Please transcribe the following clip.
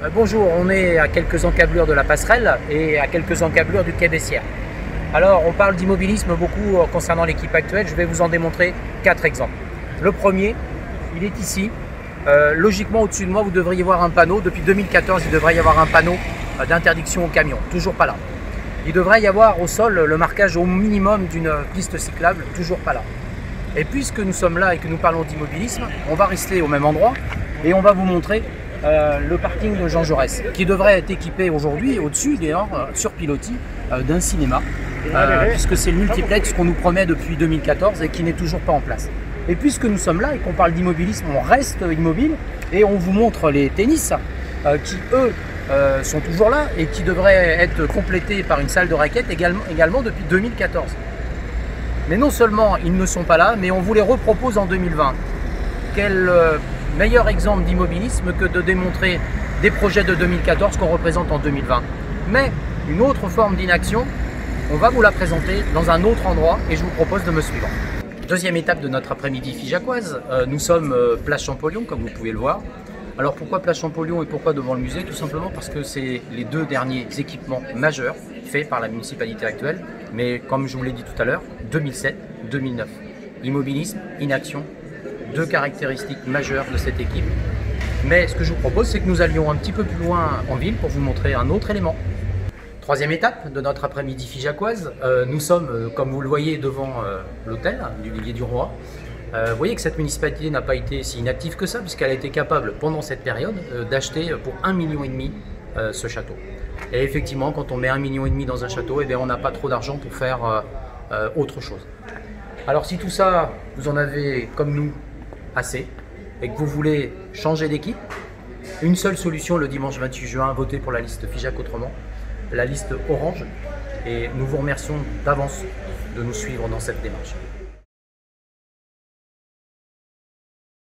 Bonjour, on est à quelques encablures de la passerelle et à quelques encablures du quai Bessières. Alors, on parle d'immobilisme beaucoup concernant l'équipe actuelle. Je vais vous en démontrer 4 exemples. Le premier, il est ici. Logiquement, au-dessus de moi, vous devriez voir un panneau. Depuis 2014, il devrait y avoir un panneau d'interdiction aux camions. Toujours pas là. Il devrait y avoir au sol le marquage au minimum d'une piste cyclable. Toujours pas là. Et puisque nous sommes là et que nous parlons d'immobilisme, on va rester au même endroit et on va vous montrer le parking de Jean Jaurès, qui devrait être équipé aujourd'hui, au-dessus d'ailleurs, sur pilotis, d'un cinéma, puisque c'est le multiplex qu'on nous promet depuis 2014 et qui n'est toujours pas en place. Et puisque nous sommes là et qu'on parle d'immobilisme, on reste immobile et on vous montre les tennis qui, eux, sont toujours là et qui devraient être complétés par une salle de raquettes également depuis 2014. Mais non seulement ils ne sont pas là, mais on vous les repropose en 2020. Quel meilleur exemple d'immobilisme que de démontrer des projets de 2014 qu'on représente en 2020. Mais une autre forme d'inaction, on va vous la présenter dans un autre endroit et je vous propose de me suivre. Deuxième étape de notre après-midi figeacoise, nous sommes place Champollion comme vous pouvez le voir. Alors pourquoi place Champollion et pourquoi devant le musée? Tout simplement parce que c'est les deux derniers équipements majeurs faits par la municipalité actuelle, mais comme je vous l'ai dit tout à l'heure, 2007-2009. Immobilisme, inaction, deux caractéristiques majeures de cette équipe. Mais ce que je vous propose, c'est que nous allions un petit peu plus loin en ville pour vous montrer un autre élément. Troisième étape de notre après-midi figeacoise, nous sommes, comme vous le voyez, devant l'hôtel du Villiers du Roi. Vous voyez que cette municipalité n'a pas été si inactive que ça, puisqu'elle a été capable, pendant cette période, d'acheter pour 1,5 million ce château. Et effectivement, quand on met 1,5 million dans un château, eh bien, on n'a pas trop d'argent pour faire autre chose. Alors si tout ça, vous en avez, comme nous, assez, et que vous voulez changer d'équipe, une seule solution le dimanche 28 juin, votez pour la liste Figeac Autrement, la liste orange, et nous vous remercions d'avance de nous suivre dans cette démarche.